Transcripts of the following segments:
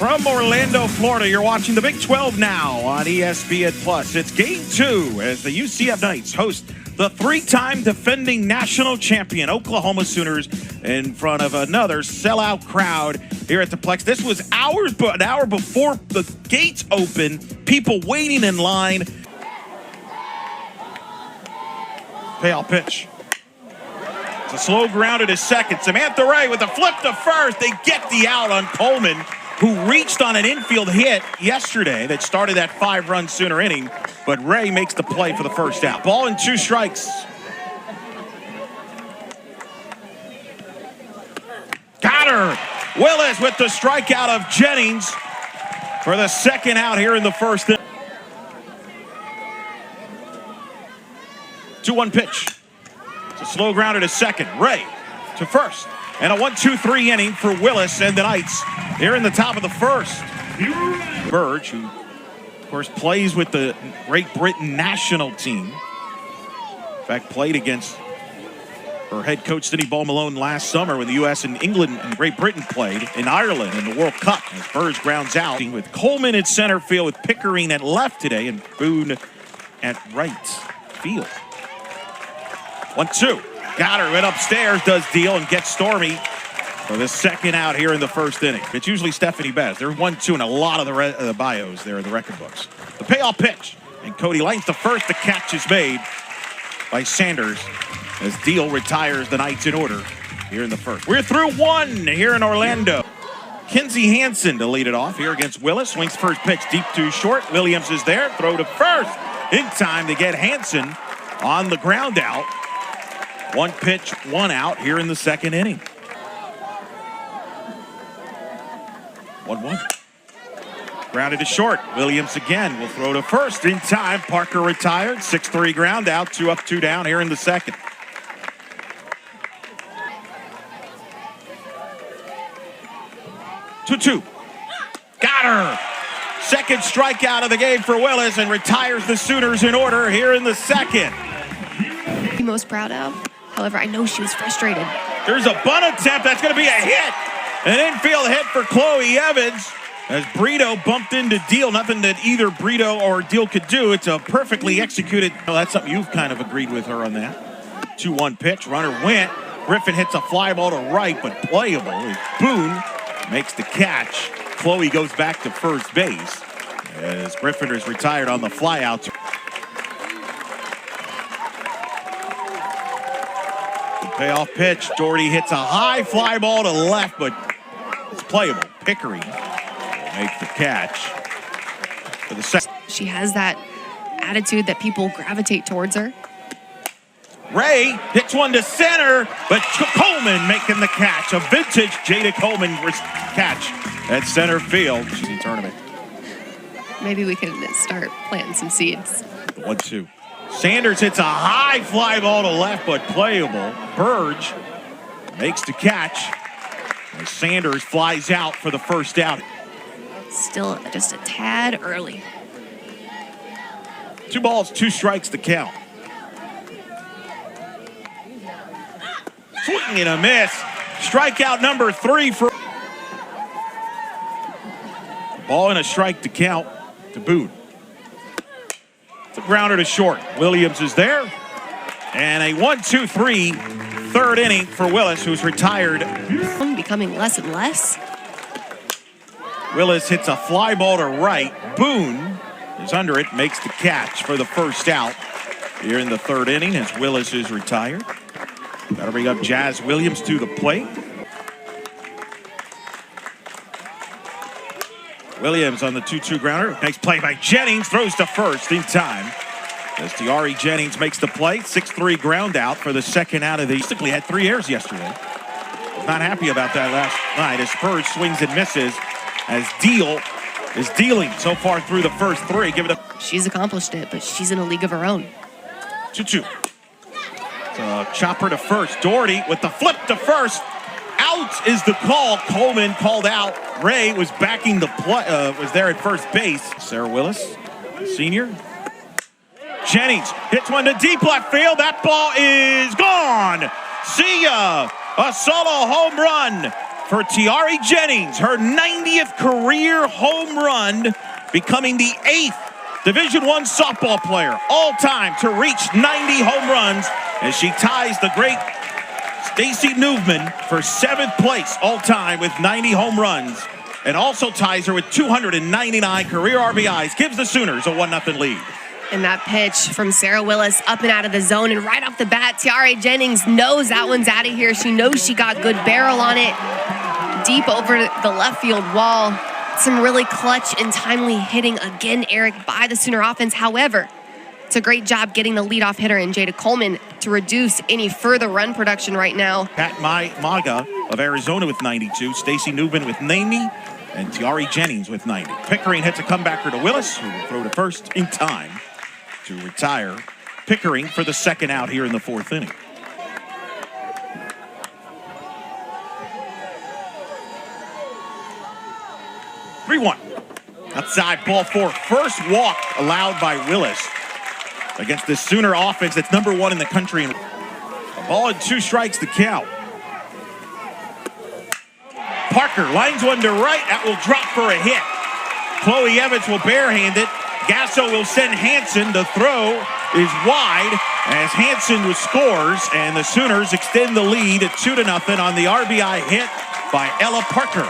From Orlando, Florida, you're watching the Big 12 now on ESPN+. It's Game 2 as the UCF Knights host the three-time defending national champion Oklahoma Sooners in front of another sellout crowd here at the Plex. This was an hour before the gates open, people waiting in line. Payoff pitch. It's a slow ground to second. Samantha Ray with a flip to first. They get the out on Coleman, who reached on an infield hit yesterday that started that 5-run Sooner inning, but Ray makes the play for the first out. Ball and 2 strikes. Got her. Willis with the strikeout of Jennings for the second out here in the first inning. 2-1 pitch. It's a slow grounder to second. Ray to first. And a 1-2-3 inning for Willis and the Knights here in the top of the first. Burge, who, of course, plays with the Great Britain national team. In fact, played against her head coach, Cindy Ball Malone, last summer when the U.S. and England and Great Britain played in Ireland in the World Cup. As Burge grounds out with Coleman in center field, with Pickering at left today and Boone at right field. 1-2. Got her, went upstairs, does deal, and gets Stormy for the second out here in the first inning. It's usually Stephanie Bez. There's 1-2 in a lot of the bios there in the record books. The payoff pitch, and Cody Lines the first. The catch is made by Sanders as Deal retires the Knights in order here in the first. We're through 1 here in Orlando. Kinsey Hansen to lead it off here against Willis. Swings first pitch deep to short. Williams is there. Throw to first in time to get Hansen on the ground out. 1 pitch, 1 out here in the second inning. 1-1. Grounded to short. Williams again will throw to first in time. Parker retired. 6-3 ground out. 2 up, 2 down here in the second. Two. Got her. Second strikeout of the game for Willis and retires the Sooners in order here in the second. Most proud of. However, I know she was frustrated. There's a bunt attempt. That's going to be a hit. An infield hit for Chloe Evans as Brito bumped into Deal. Nothing that either Brito or Deal could do. It's a perfectly executed. Well, that's something you've kind of agreed with her on that. 2-1 pitch. Runner went. Griffin hits a fly ball to right, but playable. Boone makes the catch. Chloe goes back to first base as Griffin is retired on the flyout. Payoff pitch. Doherty hits a high fly ball to left, but it's playable. Pickering makes the catch for the second. She has that attitude that people gravitate towards her. Ray hits one to center, but Coleman making the catch. A vintage Jada Coleman catch at center field. Tournament. Maybe we can start planting some seeds. 1-2. Sanders hits a high fly ball to left, but playable. Burge makes the catch as Sanders flies out for the first out. Still just a tad early. 2 balls, 2 strikes to count. Swing and a miss. Strikeout number 3 for. Ball and a strike to count to Boone. It's a grounder to short. Williams is there. And a 1-2-3 third inning for Willis, who's retired. Becoming less and less. Willis hits a fly ball to right. Boone is under it, makes the catch for the first out here in the third inning as Willis is retired. Got to bring up Jazz Williams to the plate. Williams on the 2-2 grounder. Nice play by Jennings. Throws to first in time as Tiari Jennings makes the play. 6-3 ground out for the second out of the. Basically had 3 errors yesterday. Not happy about that last night as Spurs swings and misses as Deal is dealing so far through the first 3. Give it up. She's accomplished it, but she's in a league of her own. 2-2. It's a chopper to first. Doherty with the flip to first. Out is the call. Coleman called out. Ray was backing the play, was there at first base. Sarah Willis, senior. Jennings hits one to deep left field. That ball is gone. See ya. A solo home run for Tiare Jennings, her 90th career home run, becoming the 8th Division I softball player all time to reach 90 home runs, as she ties the great Stacy Newman for 7th place all time with 90 home runs, and also ties her with 299 career RBIs, gives the Sooners a 1-0 lead. And that pitch from Sarah Willis up and out of the zone, and right off the bat, Tiare Jennings knows that one's out of here. She knows she got good barrel on it, deep over the left field wall. Some really clutch and timely hitting again, Eric, by the Sooner offense. However, it's a great job getting the leadoff hitter in Jada Coleman to reduce any further run production right now. Pat Maga of Arizona with 92, Stacy Newman with 90, and Tiare Jennings with 90. Pickering hits a comebacker to Willis, who will throw to first in time to retire Pickering for the second out here in the 4th inning. (3-1). Outside ball 4. First walk allowed by Willis against the Sooner offense that's number 1 in the country. A ball and 2 strikes to count. Parker lines one to right. That will drop for a hit. Chloe Evans will barehand it. Gasso will send Hansen. The throw is wide as Hansen scores, and the Sooners extend the lead at 2-0 on the RBI hit by Ella Parker.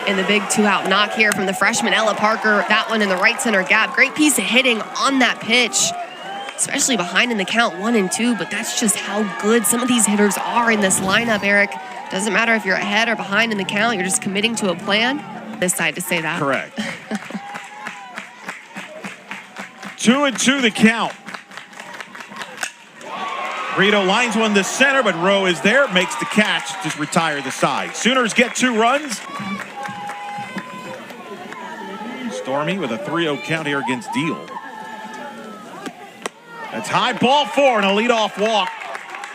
And the big 2-out knock here from the freshman Ella Parker. That one in the right center gap. Great piece of hitting on that pitch, especially behind in the count 1-2. But that's just how good some of these hitters are in this lineup, Eric. Doesn't matter if you're ahead or behind in the count. You're just committing to a plan. This side to say that. Correct. 2-2 the count. Brito lines one to center, but Rowe is there, makes the catch, just retire the side. Sooners get 2 runs. Stormy with a 3-0 count here against Deal. That's high, ball 4, and a leadoff walk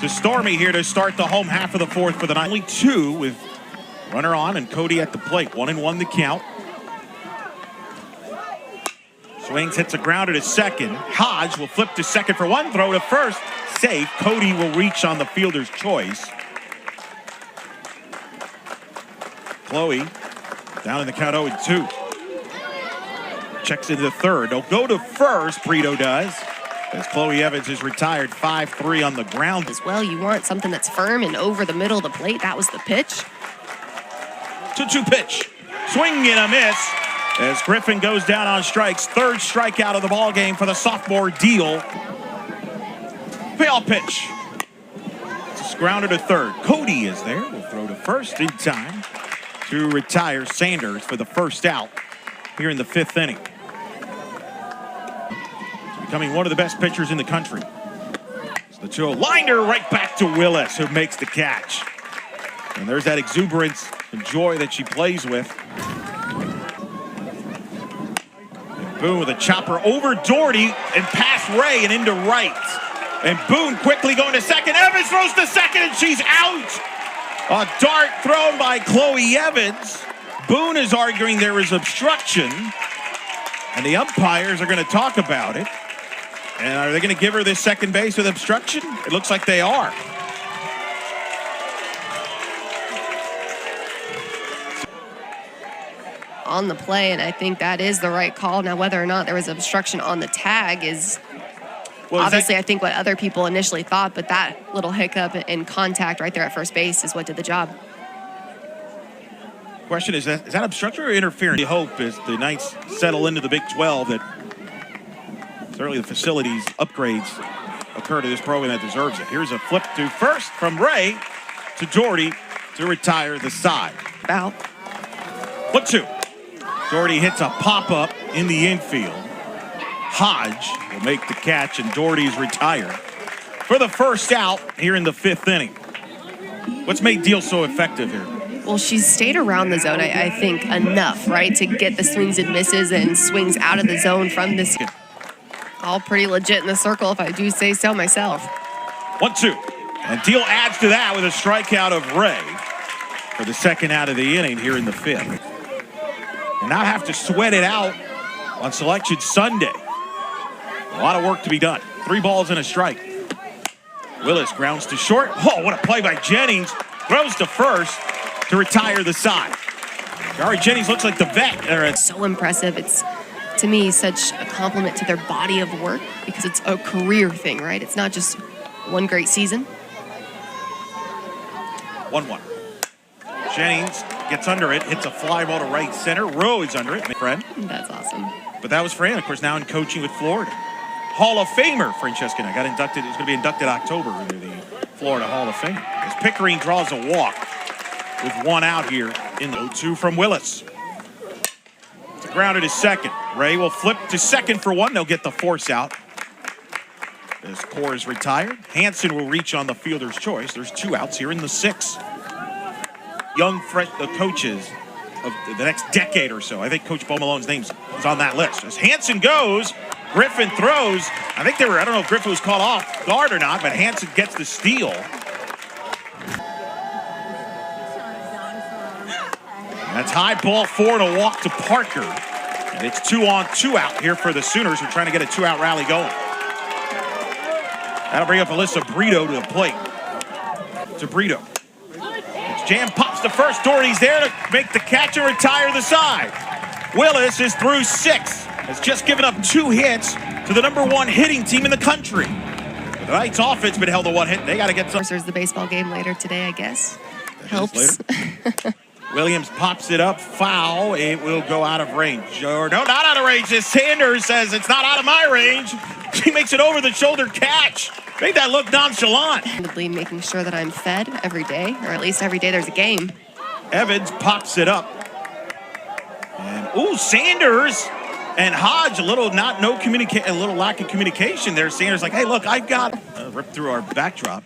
to Stormy here to start the home half of the 4th for the night. Only 2 with runner on and Cody at the plate. 1-1 the count. Swings, hits a grounder to second. Hodge will flip to second for 1, throw to first. Safe. Cody will reach on the fielder's choice. Chloe down in the count 0-2. Checks into the third. They'll go to first, Brito does, as Chloe Evans is retired 5-3 on the ground. As well, you want something that's firm and over the middle of the plate. That was the pitch. 2-2 pitch. Swing and a miss as Griffin goes down on strikes. 3rd strikeout of the ball game for the sophomore Deal. Payoff pitch. It's grounded to third. Cody is there. Will throw to first in time to retire Sanders for the first out here in the 5th inning. Becoming one of the best pitchers in the country. It's the 2-0 liner right back to Willis, who makes the catch. And there's that exuberance and joy that she plays with. And Boone with a chopper over Doherty and past Ray and into right. And Boone quickly going to second. Evans throws to second, and she's out. A dart thrown by Chloe Evans. Boone is arguing there is obstruction, and the umpires are going to talk about it. And are they going to give her this second base with obstruction? It looks like they are. On the play, and I think that is the right call. Now, whether or not there was obstruction on the tag is obviously, I think, what other people initially thought, but that little hiccup in contact right there at first base is what did the job. Question is that obstruction or interference? We hope as the Knights settle into the Big 12 that certainly the facilities upgrades occur to this program that deserves it. Here's a flip to first from Ray to Doherty to retire the side. Out. 1-2. Doherty hits a pop-up in the infield. Hodge will make the catch, and Doherty's retired for the first out here in the 5th inning. What's made Deal so effective here? Well, she's stayed around the zone, I think, enough, right, to get the swings and misses and swings out of the zone from this. All pretty legit in the circle, if I do say so myself. 1-2. And Deal adds to that with a strikeout of Ray for the second out of the inning here in the 5th. And now have to sweat it out on Selection Sunday. A lot of work to be done. 3 balls and a strike. Willis grounds to short. Oh, what a play by Jennings. Throws to first to retire the side. Jari Jennings looks like the vet. So impressive. It's, to me, such a compliment to their body of work because it's a career thing, right? It's not just one great season. 1-1. Jennings gets under it, hits a fly ball to right center. Rowe is under it, my friend. That's awesome. But that was Fran, of course, now in coaching with Florida. Hall of Famer Francesca got inducted. He's going to be inducted October into the Florida Hall of Fame. As Pickering draws a walk with 1 out here in the 0-2 from Willis. It's grounded to second. Ray will flip to second for 1. They'll get the force out. As Core is retired. Hansen will reach on the fielder's choice. There's 2 outs here in the 6th. Young coaches of the next decade or so. I think Coach Bo Malone's name is on that list. As Hansen goes, Griffin throws. I think I don't know if Griffin was caught off guard or not, but Hansen gets the steal. That's high ball 4 and a walk to Parker. And it's 2 on 2 out here for the Sooners who are trying to get a 2-out rally going. That'll bring up Alyssa Brito to the plate. To Brito. It's jam, pops to first. Doherty's there to make the catch and retire the side. Willis is through 6. Has just given up 2 hits to the #1 hitting team in the country. The Knights offense been held to 1 hit. They got to get some. There's the baseball game later today, I guess. Helps. Williams pops it up, foul. It will go out of range. Or no, not out of range. As Sanders says it's not out of my range. She makes it over the shoulder catch. Make that look nonchalant. Making sure that I'm fed every day, or at least every day there's a game. Evans pops it up. And Sanders and Hodge, a little lack of communication there. Sanders like, hey, look, I've got rip through our backdrop.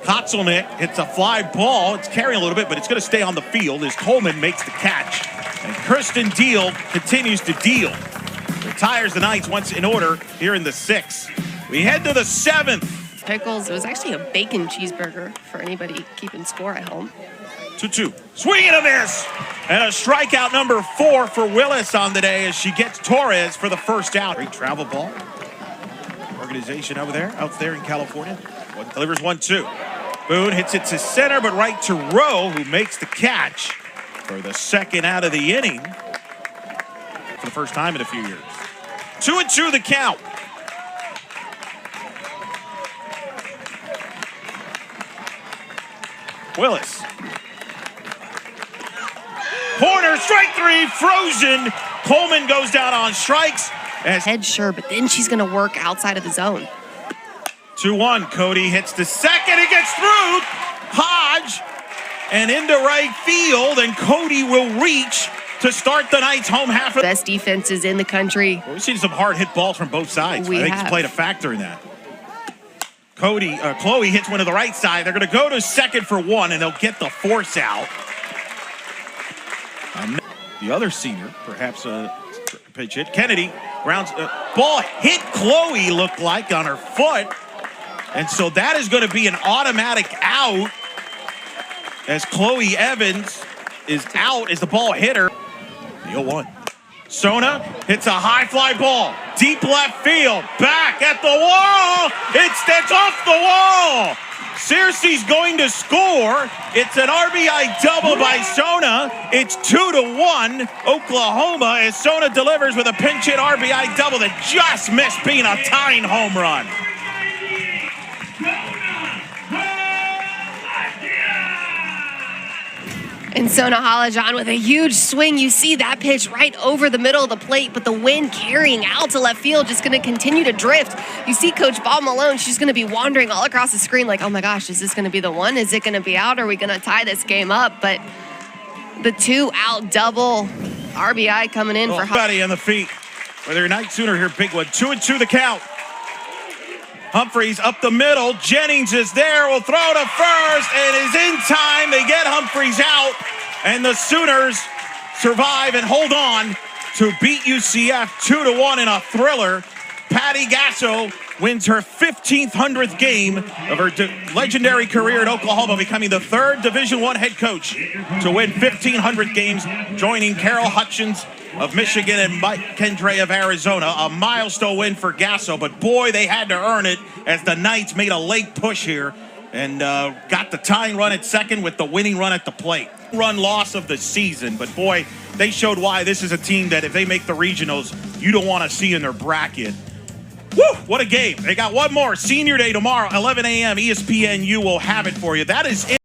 Kotzelnick hits a fly ball. It's carrying a little bit, but it's going to stay on the field as Coleman makes the catch. And Kirsten Deal continues to deal. Retires the Knights once in order here in the 6th. We head to the 7th. Pickles, it was actually a bacon cheeseburger for anybody keeping score at home. 2-2. Swing and a miss. And a strikeout number 4 for Willis on the day as she gets Torres for the first out. Great travel ball. Organization out there in California. Delivers 1-2. Boone hits it to center, but right to Rowe, who makes the catch for the 2nd out of the inning for the first time in a few years. 2-2 the count. Willis. Corner, strike 3, frozen. Coleman goes down on strikes. Head sure, but then she's going to work outside of the zone. 2-1, Cody hits the second, it gets through, Hodge, and into right field, and Cody will reach to start the Knights home half. Best defenses in the country. Well, we've seen some hard hit balls from both sides. I think it's played a factor in that. Chloe hits one to the right side. They're going to go to second for 1, and they'll get the force out. The other senior, perhaps a pitch hit. Kennedy grounds ball hit Chloe, looked like, on her foot. And so that is going to be an automatic out as Chloe Evans is out as the ball hit her. The 0-1. Sona hits a high fly ball. Deep left field. Back at the wall. It's off the wall. Searcy's going to score. It's an RBI double by Sona. It's 2-1 Oklahoma as Sona delivers with a pinch hit RBI double that just missed being a tying home run. And Sona Halajan with a huge swing. You see that pitch right over the middle of the plate, but the wind carrying out to left field, just going to continue to drift. You see Coach Bob Malone, she's going to be wandering all across the screen like, oh my gosh, is this going to be the one? Is it going to be out? Are we going to tie this game up? But the 2-out double RBI coming in for Buddy on the feet. Whether you're Knight Sooner here, big one. 2-2 the count. Humphreys up the middle. Jennings is there. Will throw to first and is in time. They get Humphreys out, and the Sooners survive and hold on to beat UCF 2-1 in a thriller. Patty Gasso wins her 1,500th game of her legendary career at Oklahoma, becoming the 3rd Division I head coach to win 1,500 games, joining Carol Hutchins of Michigan and Mike Kendre of Arizona. A milestone win for Gasso, but boy, they had to earn it as the Knights made a late push here and got the tying run at second with the winning run at the plate. Run loss of the season, but boy, they showed why this is a team that if they make the regionals, you don't want to see in their bracket. Woo, what a game. They got one more. Senior Day tomorrow, 11 a.m. ESPNU will have it for you. That is it.